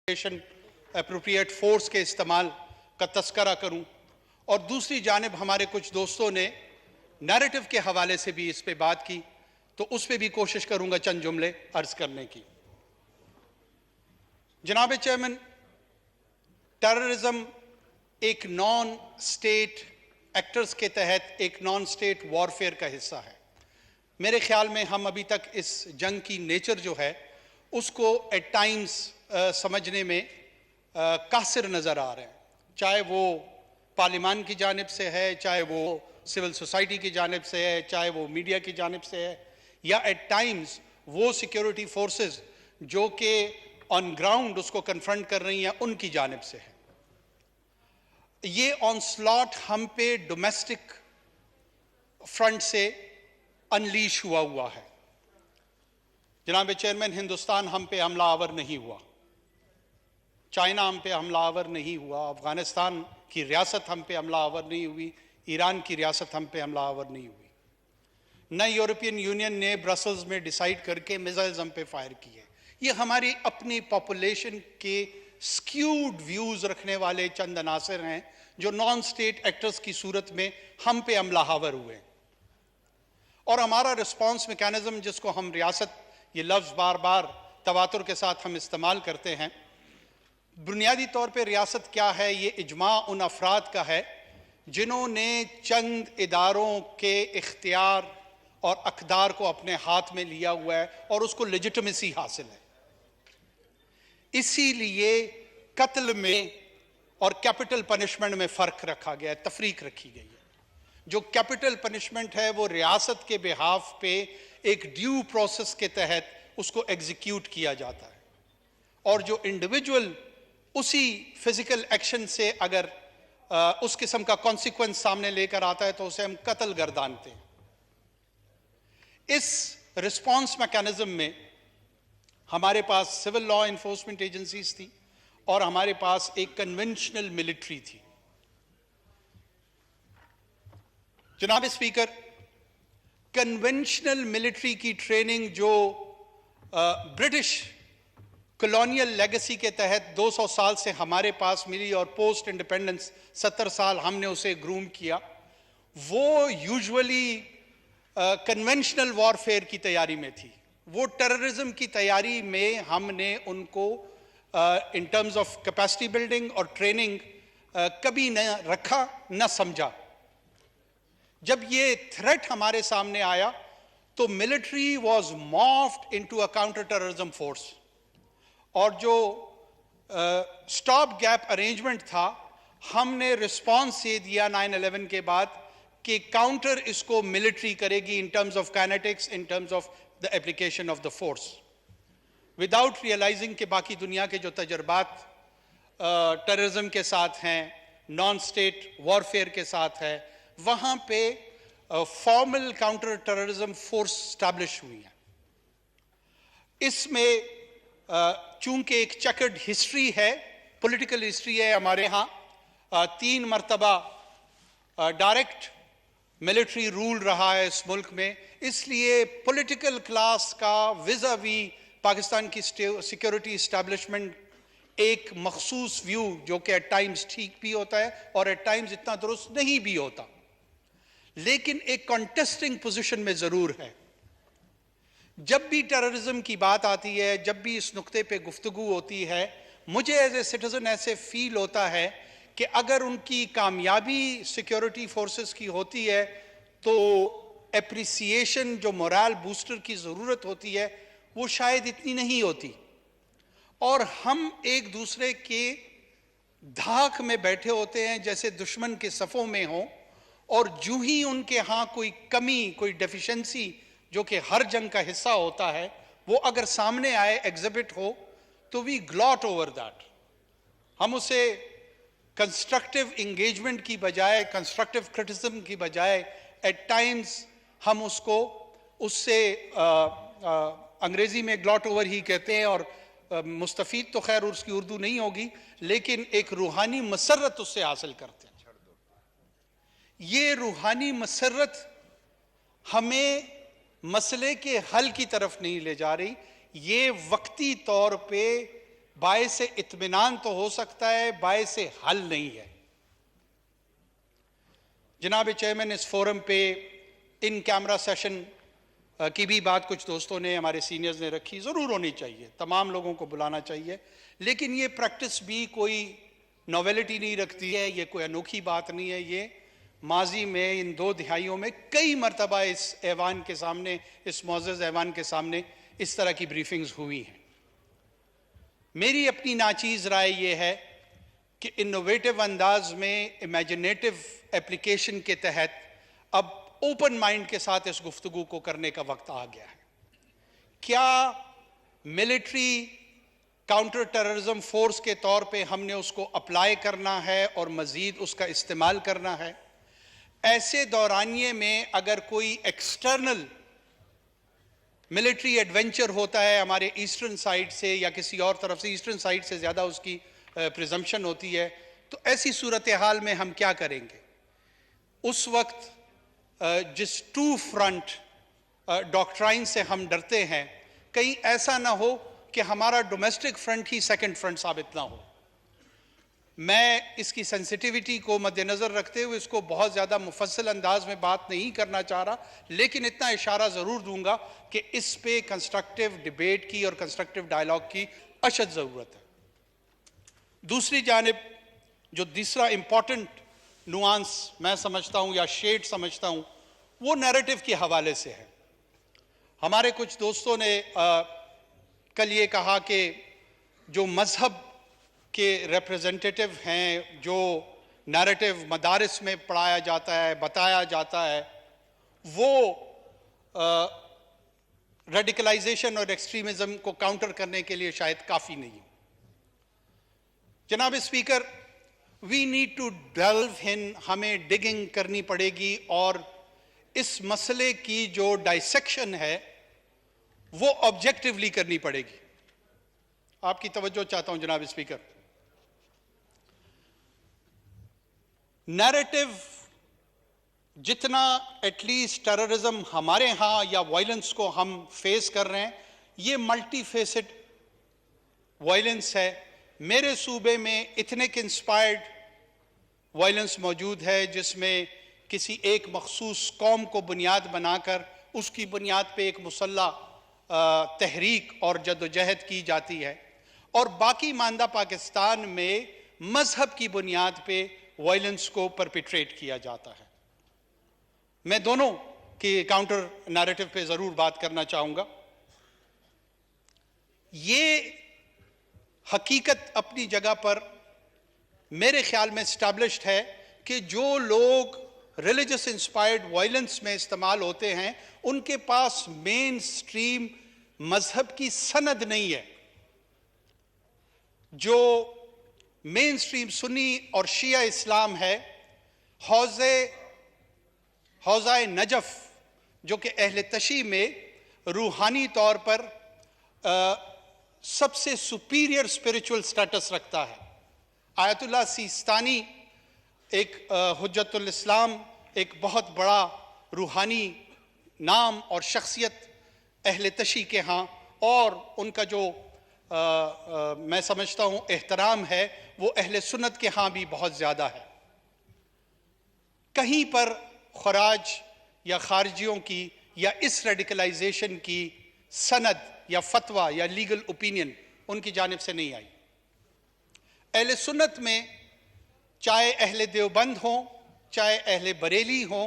Appropriate force کے استعمال کا تذکرہ کروں، اور دوسری جانب ہمارے کچھ دوستوں نے نیریٹو کے حوالے سے بھی اس پہ بات کی، تو اس پہ بھی کوشش کروں گا چند جملے عرض کرنے کی۔ جناب چیئرمین، ٹیررزم ایک نان سٹیٹ ایکٹرز کے تحت ایک نان سٹیٹ وارفیئر کا حصہ ہے۔ میرے خیال میں ہم ابھی تک اس جنگ کی نیچر جو ہے اس کو ایٹ ٹائمز سمجھنے میں قاصر نظر آ رہے ہیں، چاہے وہ پارلیمان کی جانب سے ہے، چاہے وہ سول سوسائٹی کی جانب سے ہے، چاہے وہ میڈیا کی جانب سے ہے، یا ایٹ ٹائمز وہ سیکیورٹی فورسز جو کہ آن گراؤنڈ اس کو کنفرنٹ کر رہی ہیں ان کی جانب سے ہے۔ یہ آن سلاٹ ہم پہ ڈومیسٹک فرنٹ سے انلیش ہوا ہے۔ جناب چیئرمین، ہندوستان ہم پہ حملہ آور نہیں ہوا، چائنا ہم پہ حملہ آور نہیں ہوا، افغانستان کی ریاست ہم پہ حملہ آور نہیں ہوئی، ایران کی ریاست ہم پہ حملہ آور نہیں ہوئی، نہ یورپین یونین نے برسلز میں ڈیسائیڈ کر کے میزائلز ہم پہ فائر کیے۔ یہ ہماری اپنی پاپولیشن کے سکیوڈ ویوز رکھنے والے چند عناصر ہیں جو نان سٹیٹ ایکٹرز کی صورت میں ہم پہ حملہ آور ہوئے، اور ہمارا رسپانس میکانزم جس کو ہم ریاست، یہ لفظ بار بار تواتر کے ساتھ ہم استعمال کرتے ہیں، بنیادی طور پہ ریاست کیا ہے؟ یہ اجماع ان افراد کا ہے جنہوں نے چند اداروں کے اختیار اور اقدار کو اپنے ہاتھ میں لیا ہوا ہے اور اس کو لیجٹمیسی حاصل ہے۔ اسی لیے قتل میں اور کیپٹل پنشمنٹ میں فرق رکھا گیا ہے، تفریق رکھی گئی ہے۔ جو کیپٹل پنشمنٹ ہے وہ ریاست کے بہاف پہ ایک ڈیو پروسیس کے تحت اس کو ایگزیکیوٹ کیا جاتا ہے، اور جو انڈیویجول اسی فزیکل ایکشن سے اگر اس قسم کا کانسیکوینس سامنے لے کر آتا ہے تو اسے ہم قتل گردانتے ہیں۔ اس رسپانس میکانزم میں ہمارے پاس سول لا انفورسمنٹ ایجنسیز تھی اور ہمارے پاس ایک کنونشنل ملٹری تھی۔ جناب اسپیکر، کنونشنل ملٹری کی ٹریننگ جو برٹش کلونیل لیگسی کے تحت 200 سال سے ہمارے پاس ملی اور پوسٹ انڈیپینڈنس 70 سال ہم نے اسے گروم کیا، وہ یوزولی کنونشنل وارفیئر کی تیاری میں تھی۔ وہ ٹیررزم کی تیاری میں ہم نے ان کو ان ٹرمز آف کیپیسٹی بلڈنگ اور ٹریننگ کبھی نہ رکھا نہ سمجھا۔ جب یہ تھریٹ ہمارے سامنے آیا تو military was morphed into a counter terrorism force, اور جو سٹاپ گیپ ارینجمنٹ تھا ہم نے رسپانس یہ دیا 9/11 کے بعد کہ کاؤنٹر اس کو ملٹری کرے گی in terms of kinetics, in terms of the application of the force, without realizing کہ باقی دنیا کے جو تجربات ٹیررزم کے ساتھ ہیں، نان سٹیٹ وارفیئر کے ساتھ ہے، وہاں پہ formal counter terrorism force establish ہوئی ہیں۔ اس میں چونکہ ایک چیکرڈ ہسٹری ہے، پولیٹیکل ہسٹری ہے ہمارے ہاں، 3 مرتبہ ڈائریکٹ ملٹری رول رہا ہے اس ملک میں، اس لیے پولیٹیکل کلاس کا ویزاوی پاکستان کی سیکیورٹی اسٹیبلشمنٹ ایک مخصوص ویو جو کہ ایٹ ٹائمز ٹھیک بھی ہوتا ہے اور ایٹ ٹائمز اتنا درست نہیں بھی ہوتا، لیکن ایک کانٹیسٹنگ پوزیشن میں ضرور ہے۔ جب بھی ٹیررزم کی بات آتی ہے، جب بھی اس نقطے پہ گفتگو ہوتی ہے، مجھے ایز اے سٹیزن ایسے فیل ہوتا ہے کہ اگر ان کی کامیابی سیکیورٹی فورسز کی ہوتی ہے تو اپریسیشن جو مورال بوسٹر کی ضرورت ہوتی ہے وہ شاید اتنی نہیں ہوتی، اور ہم ایک دوسرے کے دھاک میں بیٹھے ہوتے ہیں جیسے دشمن کے صفوں میں ہوں، اور جو ہی ان کے ہاں کوئی کمی، کوئی ڈیفیشنسی جو کہ ہر جنگ کا حصہ ہوتا ہے، وہ اگر سامنے آئے، ایگزبٹ ہو، تو وی گلاٹ اوور دیٹ۔ ہم اسے کنسٹرکٹیو انگیجمنٹ کی بجائے، کنسٹرکٹیو کرٹیسزم کی بجائے ایٹ ٹائمز ہم اس سے انگریزی میں گلاٹ اوور ہی کہتے ہیں، اور مستفید تو خیر اس کی اردو نہیں ہوگی، لیکن ایک روحانی مسرت اس سے حاصل کرتے ہیں۔ یہ روحانی مسرت ہمیں مسئلے کے حل کی طرف نہیں لے جا رہی، یہ وقتی طور پہ باعث اطمینان تو ہو سکتا ہے، باعث حل نہیں ہے۔ جناب چیئرمین، اس فورم پہ ان کیمرہ سیشن کی بھی بات کچھ دوستوں نے، ہمارے سینئرز نے رکھی، ضرور ہونی چاہیے، تمام لوگوں کو بلانا چاہیے، لیکن یہ پریکٹس بھی کوئی نوویلٹی نہیں رکھتی ہے، یہ کوئی انوکھی بات نہیں ہے۔ یہ ماضی میں ان 2 دہائیوں میں کئی مرتبہ اس ایوان کے سامنے، اس معزز ایوان کے سامنے اس طرح کی بریفنگز ہوئی ہیں۔ میری اپنی ناچیز رائے یہ ہے کہ انوویٹو انداز میں، امیجنیٹو اپلیکیشن کے تحت اب اوپن مائنڈ کے ساتھ اس گفتگو کو کرنے کا وقت آ گیا ہے۔ کیا ملٹری کاؤنٹر ٹیررزم فورس کے طور پہ ہم نے اس کو اپلائی کرنا ہے اور مزید اس کا استعمال کرنا ہے؟ ایسے دورانیے میں اگر کوئی ایکسٹرنل ملٹری ایڈونچر ہوتا ہے ہمارے ایسٹرن سائڈ سے یا کسی اور طرف سے، ایسٹرن سائڈ سے زیادہ اس کی پریزمپشن ہوتی ہے، تو ایسی صورتحال میں ہم کیا کریں گے؟ اس وقت جس ٹو فرنٹ ڈاکٹرائن سے ہم ڈرتے ہیں، کہیں ایسا نہ ہو کہ ہمارا ڈومیسٹک فرنٹ ہی سیکنڈ فرنٹ ثابت نہ ہو۔ میں اس کی سینسٹیوٹی کو مد نظر رکھتے ہوئے اس کو بہت زیادہ مفصل انداز میں بات نہیں کرنا چاہ رہا، لیکن اتنا اشارہ ضرور دوں گا کہ اس پہ کنسٹرکٹیو ڈیبیٹ کی اور کنسٹرکٹیو ڈائلاگ کی اشد ضرورت ہے۔ دوسری جانب جو دوسرا امپورٹنٹ نوانس میں سمجھتا ہوں یا شیڈ سمجھتا ہوں، وہ نیریٹو کے حوالے سے ہے۔ ہمارے کچھ دوستوں نے کل یہ کہا کہ جو مذہب کے ریپریزنٹیٹو ہیں، جو نیریٹو مدارس میں پڑھایا جاتا ہے، بتایا جاتا ہے، وہ ریڈیکلائزیشن اور ایکسٹریمزم کو کاؤنٹر کرنے کے لیے شاید کافی نہیں ہے۔ جناب speaker, we need to delve in, ہمیں ڈگنگ کرنی پڑے گی اور اس مسئلے کی جو ڈائسیکشن ہے وہ آبجیکٹیولی کرنی پڑے گی۔ آپ کی توجہ چاہتا ہوں جناب اسپیکر۔ نیریٹو جتنا ایٹ لیسٹ ٹیررزم ہمارے ہاں یا وائلنس کو ہم فیس کر رہے ہیں، یہ ملٹی فیسڈ وائلنس ہے۔ میرے صوبے میں ایتھنک انسپائرڈ وائلنس موجود ہے، جس میں کسی ایک مخصوص قوم کو بنیاد بنا کر اس کی بنیاد پہ ایک مسلح تحریک اور جدوجہد کی جاتی ہے، اور باقی ماندہ پاکستان میں مذہب کی بنیاد پہ وائلنس کو پرپیٹریٹ کیا جاتا ہے۔ میں دونوں کی کاؤنٹر نیریٹو پہ ضرور بات کرنا چاہوں گا۔ یہ حقیقت اپنی جگہ پر میرے خیال میں اسٹیبلشڈ ہے کہ جو لوگ ریلیجس انسپائرڈ وائلنس میں استعمال ہوتے ہیں، ان کے پاس مین سٹریم مذہب کی سند نہیں ہے۔ جو مین سٹریم سنی اور شیعہ اسلام ہے، حوزہ نجف جو کہ اہل تشیع میں روحانی طور پر سب سے سپیریئر اسپریچول سٹیٹس رکھتا ہے۔ آیت اللہ سیستانی ایک حجت الاسلام، ایک بہت بڑا روحانی نام اور شخصیت اہل تشیع کے ہاں، اور ان کا جو میں سمجھتا ہوں احترام ہے، وہ اہل سنت کے ہاں بھی بہت زیادہ ہے۔ کہیں پر خراج یا خارجیوں کی یا اس ریڈیکلائزیشن کی سند یا فتویٰ یا لیگل اوپینین ان کی جانب سے نہیں آئی۔ اہل سنت میں چاہے اہل دیوبند ہوں، چاہے اہل بریلی ہوں،